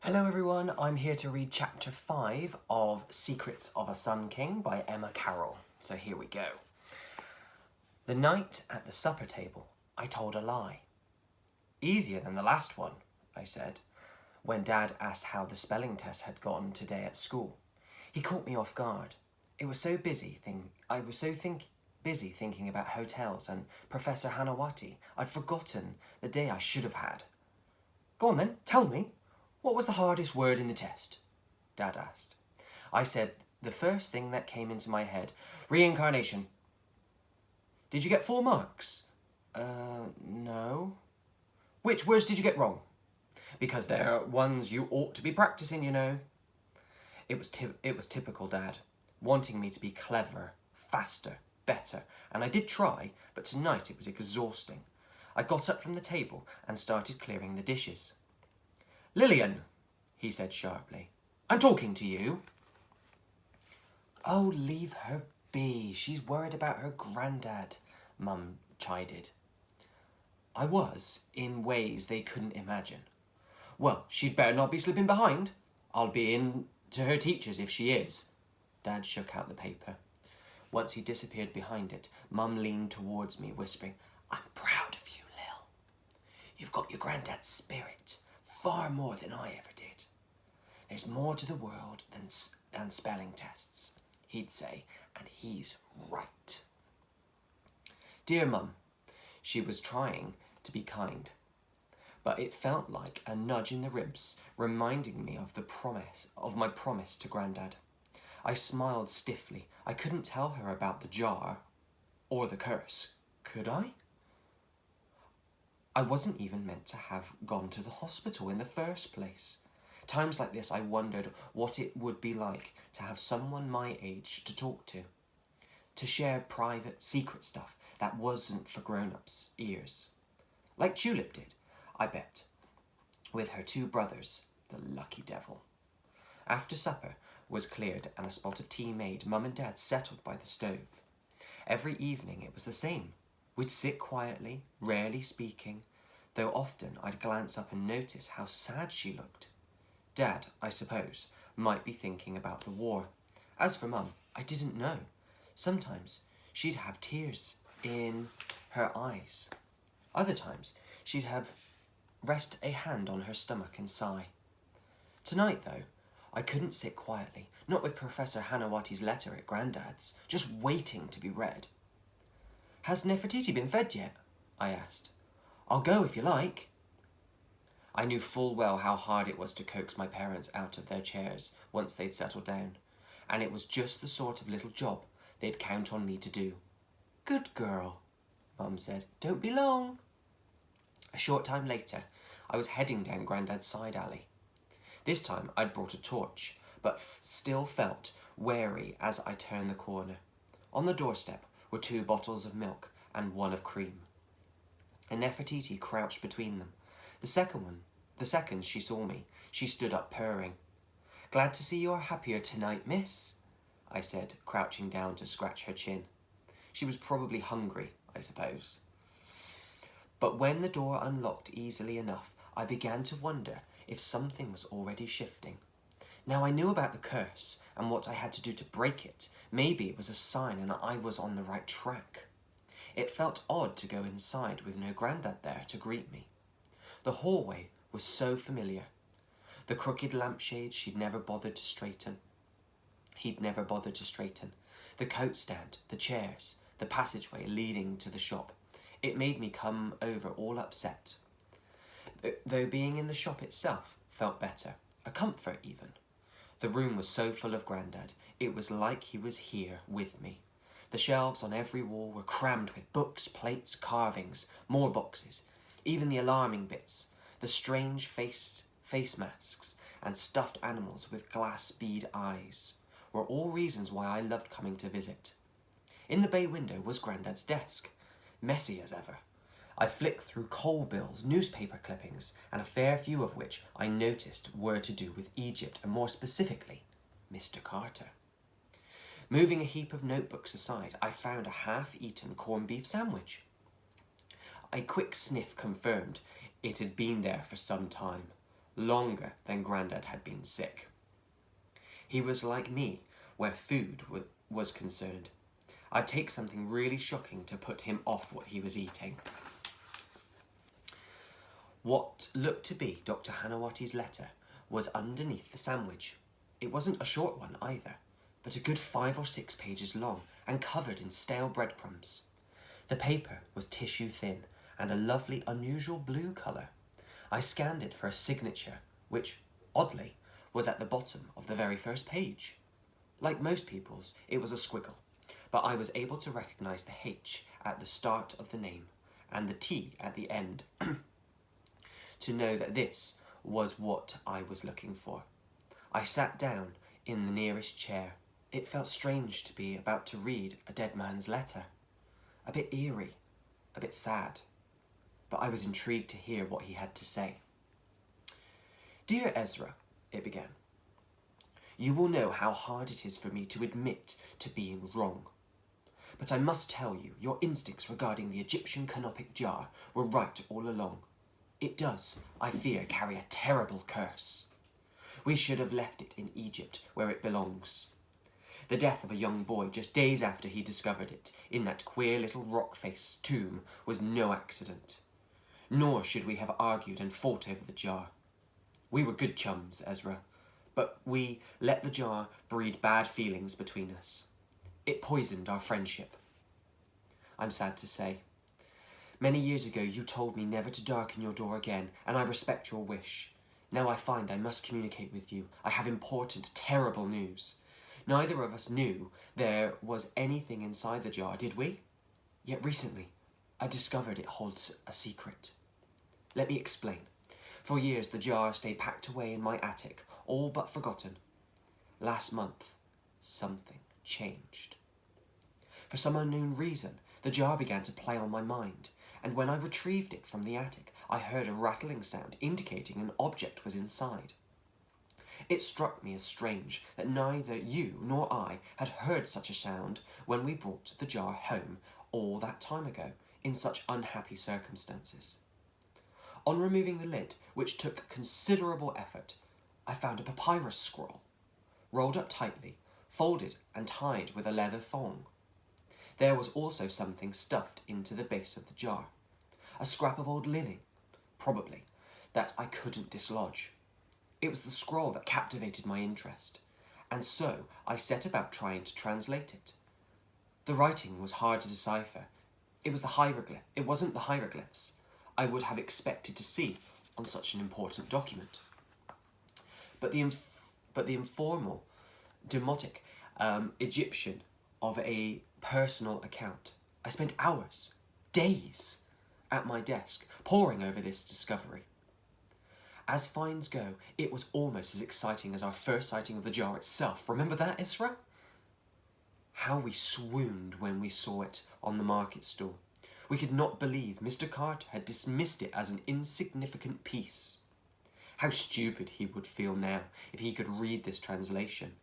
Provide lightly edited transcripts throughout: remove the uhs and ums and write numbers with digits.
Hello everyone, I'm here to read chapter 5 of Secrets of a Sun King by Emma Carroll. So here we go. The night at the supper table, I told a lie. Easier than the last one, I said, when Dad asked how the spelling test had gone today at school. He caught me off guard. I was so busy thinking about hotels and Professor Hanawati, I'd forgotten the day I should have had. Go on then, tell me. What was the hardest word in the test? Dad asked. I said the first thing that came into my head, reincarnation. Did you get 4 marks? No. Which words did you get wrong? Because they're ones you ought to be practicing, you know. It was typical Dad, wanting me to be clever, faster, better, and I did try, but tonight it was exhausting. I got up from the table and started clearing the dishes. Lillian, he said sharply, I'm talking to you. Oh, leave her be. She's worried about her granddad, Mum chided. I was, in ways they couldn't imagine. Well, she'd better not be slipping behind. I'll be in to her teachers if she is. Dad shook out the paper. Once he disappeared behind it, Mum leaned towards me, whispering, I'm proud of you, Lil. You've got your granddad's spirit. Far more than I ever did. There's more to the world than spelling tests, he'd say, and he's right. Dear Mum, she was trying to be kind, but it felt like a nudge in the ribs, reminding me of my promise to Grandad. I smiled stiffly. I couldn't tell her about the jar or the curse, could I? I wasn't even meant to have gone to the hospital in the first place. Times like this I wondered what it would be like to have someone my age to talk to share private, secret stuff that wasn't for grown-ups' ears. Like Tulip did, I bet, with her 2 brothers, the lucky devil. After supper was cleared and a spot of tea made, Mum and Dad settled by the stove. Every evening it was the same. We'd sit quietly, rarely speaking, though often I'd glance up and notice how sad she looked. Dad, I suppose, might be thinking about the war. As for Mum, I didn't know. Sometimes she'd have tears in her eyes. Other times she'd have rest a hand on her stomach and sigh. Tonight, though, I couldn't sit quietly, not with Professor Hanawati's letter at Grandad's, just waiting to be read. Has Nefertiti been fed yet? I asked. I'll go if you like. I knew full well how hard it was to coax my parents out of their chairs once they'd settled down, and it was just the sort of little job they'd count on me to do. Good girl, Mum said. Don't be long. A short time later, I was heading down Grandad's side alley. This time I'd brought a torch, but still felt wary as I turned the corner. On the doorstep were 2 bottles of milk and 1 of cream. And Nefertiti crouched between them. The second she saw me, she stood up purring. Glad to see you're happier tonight, miss, I said, crouching down to scratch her chin. She was probably hungry, I suppose. But when the door unlocked easily enough, I began to wonder if something was already shifting. Now I knew about the curse and what I had to do to break it. Maybe it was a sign and I was on the right track. It felt odd to go inside with no Grandad there to greet me. The hallway was so familiar. The crooked lampshade he'd never bothered to straighten. The coat stand, the chairs, the passageway leading to the shop. It made me come over all upset. Though being in the shop itself felt better, a comfort even. The room was so full of Grandad, it was like he was here with me. The shelves on every wall were crammed with books, plates, carvings, more boxes, even the alarming bits, the strange face masks and stuffed animals with glass bead eyes, were all reasons why I loved coming to visit. In the bay window was Grandad's desk, messy as ever. I flicked through coal bills, newspaper clippings, and a fair few of which I noticed were to do with Egypt, and more specifically, Mr. Carter. Moving a heap of notebooks aside, I found a half-eaten corned beef sandwich. A quick sniff confirmed it had been there for some time. longer than Grandad had been sick. He was like me, where food was concerned. I'd take something really shocking to put him off what he was eating. What looked to be Dr. Hanawati's letter was underneath the sandwich. It wasn't a short one either, but a good 5 or 6 pages long and covered in stale breadcrumbs. The paper was tissue thin and a lovely, unusual blue colour. I scanned it for a signature, which, oddly, was at the bottom of the very first page. Like most people's, it was a squiggle, but I was able to recognise the H at the start of the name and the T at the end to know that this was what I was looking for. I sat down in the nearest chair. It felt strange to be about to read a dead man's letter. A bit eerie, a bit sad, but I was intrigued to hear what he had to say. "Dear Ezra," it began, "you will know how hard it is for me to admit to being wrong. But I must tell you, your instincts regarding the Egyptian canopic jar were right all along. It does, I fear, carry a terrible curse. We should have left it in Egypt, where it belongs. The death of a young boy just days after he discovered it in that queer little rock-faced tomb was no accident. Nor should we have argued and fought over the jar. We were good chums, Ezra, but we let the jar breed bad feelings between us. It poisoned our friendship. I'm sad to say. Many years ago you told me never to darken your door again, and I respect your wish. Now I find I must communicate with you. I have important, terrible news. Neither of us knew there was anything inside the jar, did we? Yet recently, I discovered it holds a secret. Let me explain. For years, the jar stayed packed away in my attic, all but forgotten. Last month, something changed. For some unknown reason, the jar began to play on my mind, and when I retrieved it from the attic, I heard a rattling sound indicating an object was inside. It struck me as strange that neither you nor I had heard such a sound when we brought the jar home all that time ago in such unhappy circumstances. On removing the lid, which took considerable effort, I found a papyrus scroll, rolled up tightly, folded and tied with a leather thong. There was also something stuffed into the base of the jar, a scrap of old linen, probably, that I couldn't dislodge. It was the scroll that captivated my interest, and so I set about trying to translate it. The writing was hard to decipher. It wasn't the hieroglyphs I would have expected to see on such an important document. But the informal, demotic Egyptian of a personal account. I spent hours, days, at my desk, poring over this discovery. As finds go, it was almost as exciting as our first sighting of the jar itself. Remember that, Isra? How we swooned when we saw it on the market stall. We could not believe Mr. Carter had dismissed it as an insignificant piece. How stupid he would feel now if he could read this translation.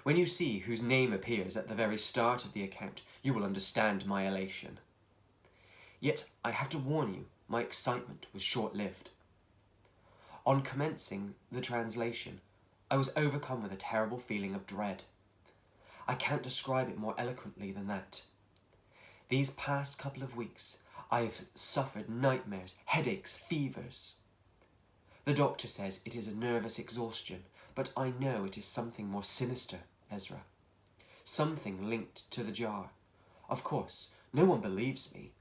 When you see whose name appears at the very start of the account, you will understand my elation. Yet I have to warn you, my excitement was short-lived. On commencing the translation, I was overcome with a terrible feeling of dread. I can't describe it more eloquently than that. These past couple of weeks, I have suffered nightmares, headaches, fevers. The doctor says it is a nervous exhaustion, but I know it is something more sinister, Ezra. Something linked to the jar. Of course, no one believes me.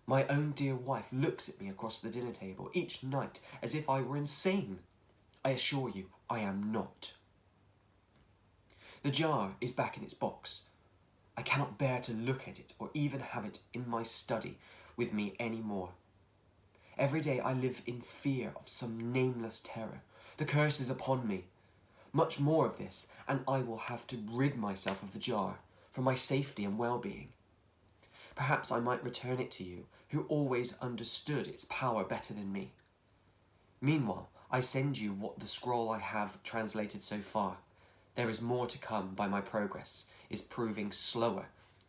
My own dear wife looks at me across the dinner table each night as if I were insane. I assure you, I am not. The jar is back in its box. I cannot bear to look at it or even have it in my study with me any more. Every day I live in fear of some nameless terror. The curse is upon me. Much more of this, and I will have to rid myself of the jar for my safety and well-being. Perhaps I might return it to you, who always understood its power better than me. Meanwhile, I send you what the scroll I have translated so far. There is more to come by my progress is proving slower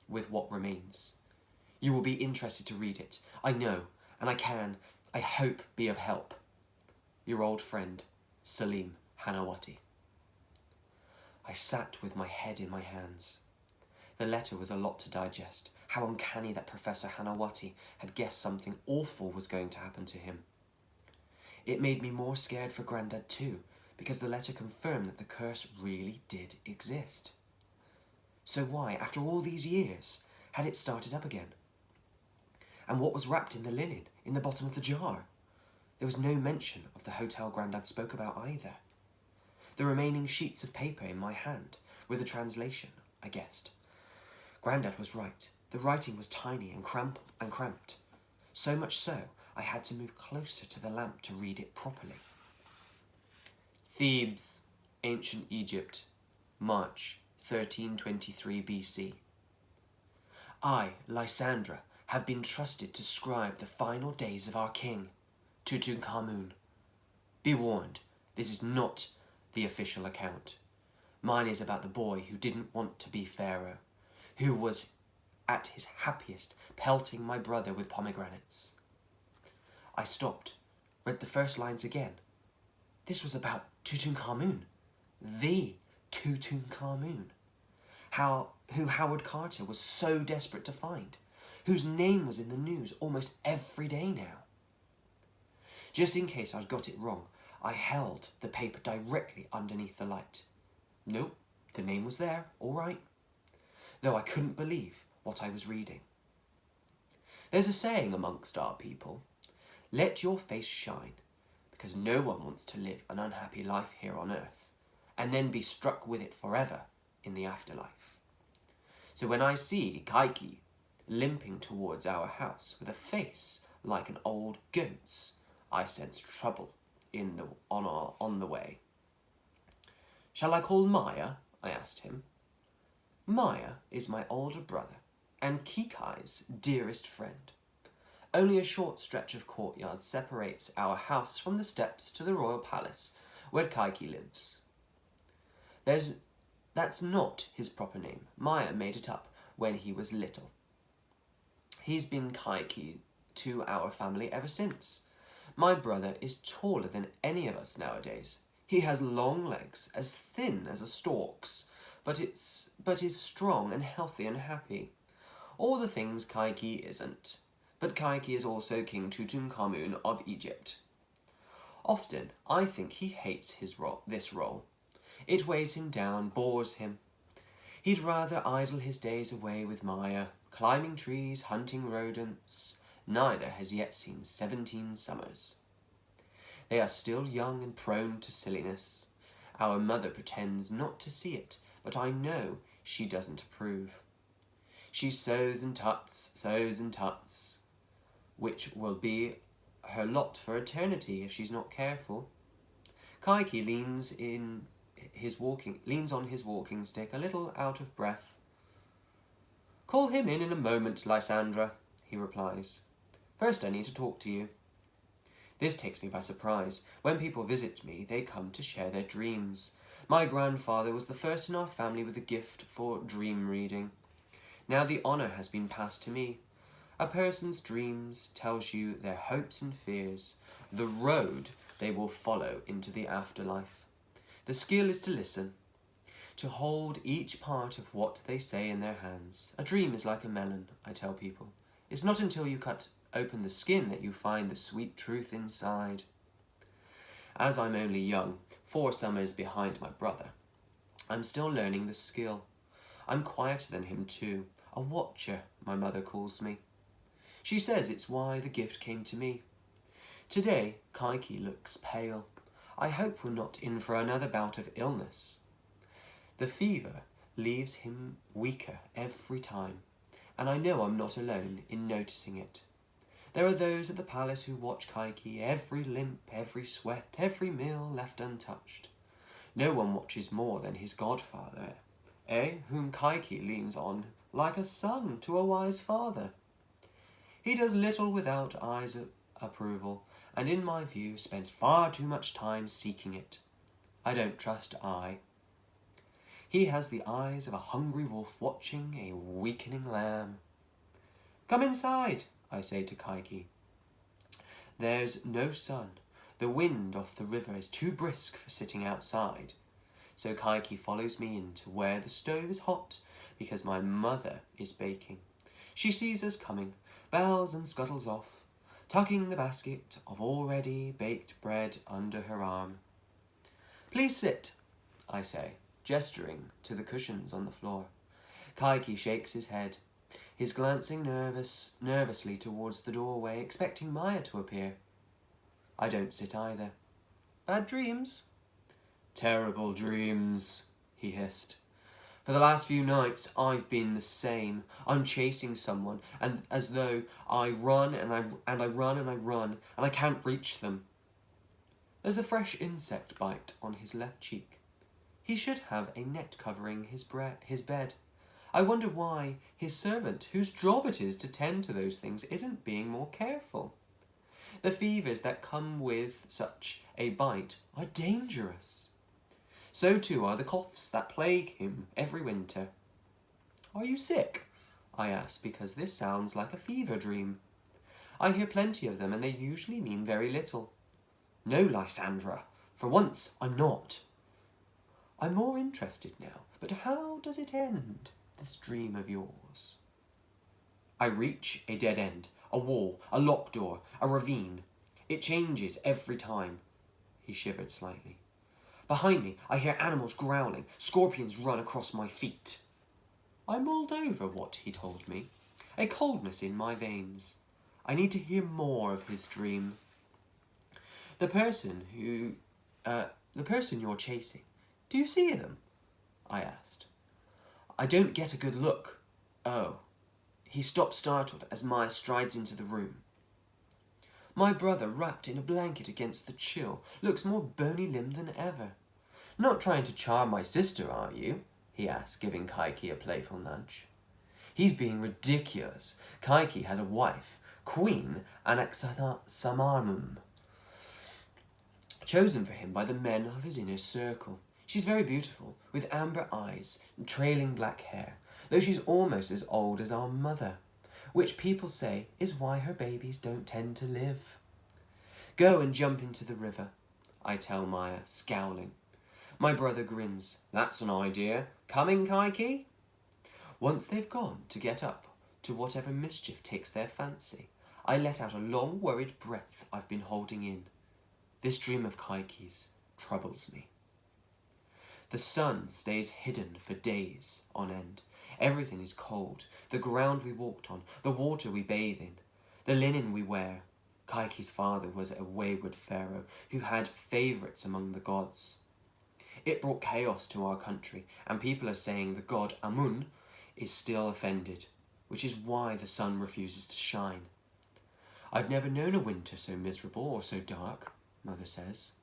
with what remains. You will be interested to read it, I know, and I hope, be of help. your old friend, Salim Hanawati. I sat with my head in my hands. The letter was a lot to digest. How uncanny that Professor Hanawati had guessed something awful was going to happen to him. It made me more scared for Grandad too, because the letter confirmed that the curse really did exist. So why, after all these years, had it started up again? And what was wrapped in the linen, in the bottom of the jar? There was no mention of the hotel Grandad spoke about either. The remaining sheets of paper in my hand were the translation, I guessed. Grandad was right. The writing was tiny and cramped. So much so, I had to move closer to the lamp to read it properly. Thebes, Ancient Egypt, March 1323 BC. I, Lysandra, have been trusted to scribe the final days of our king, Tutankhamun. Be warned, this is not the official account. Mine is about the boy who didn't want to be pharaoh, who was at his happiest pelting my brother with pomegranates. I stopped, read the first lines again. This was about Tutankhamun, the Tutankhamun, who Howard Carter was so desperate to find, whose name was in the news almost every day now. Just in case I'd got it wrong, I held the paper directly underneath the light. Nope, the name was there, all right, though I couldn't believe what I was reading. There's a saying amongst our people, let your face shine, because no one wants to live an unhappy life here on earth, and then be struck with it forever in the afterlife. So when I see Kaiki limping towards our house with a face like an old goat's, I sense trouble on the way. Shall I call Maya? I asked him. Maya is my older brother and Kikai's dearest friend. Only a short stretch of courtyard separates our house from the steps to the royal palace where Kaiki lives. That's not his proper name. Maya made it up when he was little. He's been Kaiki to our family ever since. My brother is taller than any of us nowadays. He has long legs, as thin as a stork's, but is strong and healthy and happy. All the things Kaiki isn't. But Kaiki is also King Tutankhamun of Egypt. Often, I think he hates this role. It weighs him down, bores him. He'd rather idle his days away with Maya, climbing trees, hunting rodents. Neither has yet seen 17 summers. They are still young and prone to silliness. Our mother pretends not to see it, but I know she doesn't approve. She sews and tuts, which will be her lot for eternity if she's not careful. Kaiki leans on his walking stick, a little out of breath. Call him in a moment, Lysandra, he replies. First I need to talk to you. This takes me by surprise. When people visit me, they come to share their dreams. My grandfather was the first in our family with a gift for dream reading. Now the honour has been passed to me. A person's dreams tells you their hopes and fears, the road they will follow into the afterlife. The skill is to listen, to hold each part of what they say in their hands. A dream is like a melon, I tell people. It's not until you cut open the skin that you find the sweet truth inside. As I'm only young, 4 summers behind my brother, I'm still learning the skill. I'm quieter than him too. A watcher, my mother calls me. She says it's why the gift came to me. Today, Kaiki looks pale. I hope we're not in for another bout of illness. The fever leaves him weaker every time, and I know I'm not alone in noticing it. There are those at the palace who watch Kaiki, every limp, every sweat, every meal left untouched. No one watches more than his godfather, whom Kaiki leans on like a son to a wise father. He does little without eyes' approval, and in my view spends far too much time seeking it. I don't trust Eye. He has the eyes of a hungry wolf watching a weakening lamb. Come inside, I say to Kaiki. There's no sun, The wind off the river is too brisk for sitting outside, so Kaiki follows me in to where the stove is hot because my mother is baking. She sees us coming, bows and scuttles off, tucking the basket of already baked bread under her arm. "Please sit," I say, gesturing to the cushions on the floor. Kaiki shakes his head. He's glancing nervously towards the doorway, expecting Maya to appear. I don't sit either. "Bad dreams?" "Terrible dreams," he hissed. "For the last few nights, I've been the same. I'm chasing someone, and as though I run and I run and I run, and I can't reach them." There's a fresh insect bite on his left cheek. He should have a net covering his bed. I wonder why his servant, whose job it is to tend to those things, isn't being more careful. The fevers that come with such a bite are dangerous. So too are the coughs that plague him every winter. "Are you sick?" I ask, because this sounds like a fever dream. I hear plenty of them, and they usually mean very little. "No, Lysandra, for once I'm not." I'm more interested now, but how does it end, this dream of yours? I reach a dead end, a wall, a locked door, a ravine. It changes every time. He shivered slightly. Behind me, I hear animals growling. Scorpions run across my feet. I mulled over what he told me, a coldness in my veins. I need to hear more of his dream. The person you're chasing, do you see them?" I asked. "I don't get a good look." "Oh." He stops startled as Maya strides into the room. My brother, wrapped in a blanket against the chill, looks more bony-limbed than ever. "Not trying to charm my sister, are you?" he asks, giving Kaiki a playful nudge. He's being ridiculous. Kaiki has a wife, Queen Anaxamarmum, chosen for him by the men of his inner circle. She's very beautiful, with amber eyes and trailing black hair, though she's almost as old as our mother, which people say is why her babies don't tend to live. "Go and jump into the river," I tell Maya, scowling. My brother grins. "That's an idea. Coming, Kaiki?" Once they've gone to get up to whatever mischief takes their fancy, I let out a long, worried breath I've been holding in. This dream of Kaiki's troubles me. The sun stays hidden for days on end. Everything is cold. The ground we walked on, the water we bathe in, the linen we wear. Kaiki's father was a wayward pharaoh who had favourites among the gods. It brought chaos to our country, and people are saying the god Amun is still offended, which is why the sun refuses to shine. I've never known a winter so miserable or so dark, Mother says.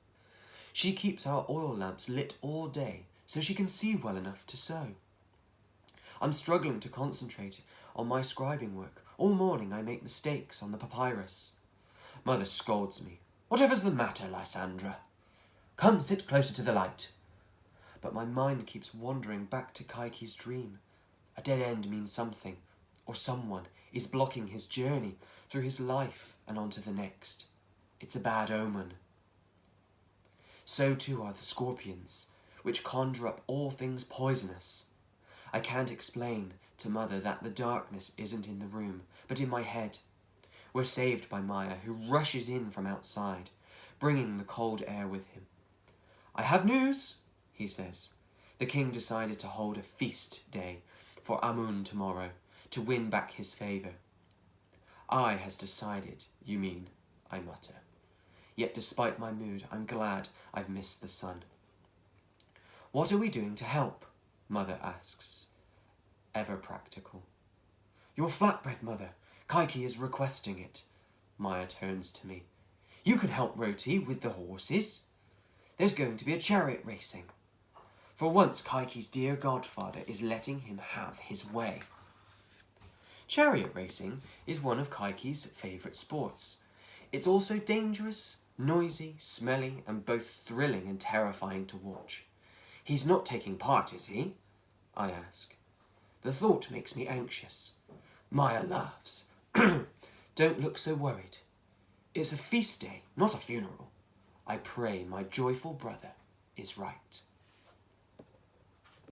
She keeps our oil lamps lit all day so she can see well enough to sew. I'm struggling to concentrate on my scribing work. All morning I make mistakes on the papyrus. Mother scolds me. "Whatever's the matter, Lysandra? Come sit closer to the light." But my mind keeps wandering back to Kaiki's dream. A dead end means something, or someone, is blocking his journey through his life and onto the next. It's a bad omen. So too are the scorpions, which conjure up all things poisonous. I can't explain to Mother that the darkness isn't in the room, but in my head. We're saved by Maya, who rushes in from outside, bringing the cold air with him. "I have news," he says. "The king decided to hold a feast day for Amun tomorrow, to win back his favour." "I has decided, you mean," I mutter. Yet despite my mood, I'm glad I've missed the sun. "What are we doing to help?" Mother asks, ever practical. "Your flatbread, Mother. Kaiki is requesting it." Maya turns to me. "You can help Roti with the horses. There's going to be a chariot racing. For once, Kaiki's dear godfather is letting him have his way." Chariot racing is one of Kaiki's favourite sports. It's also dangerous, noisy, smelly, and both thrilling and terrifying to watch. "He's not taking part, is he?" I ask. The thought makes me anxious. Maya laughs. "Don't look so worried. It's a feast day, not a funeral. I pray my joyful brother is right.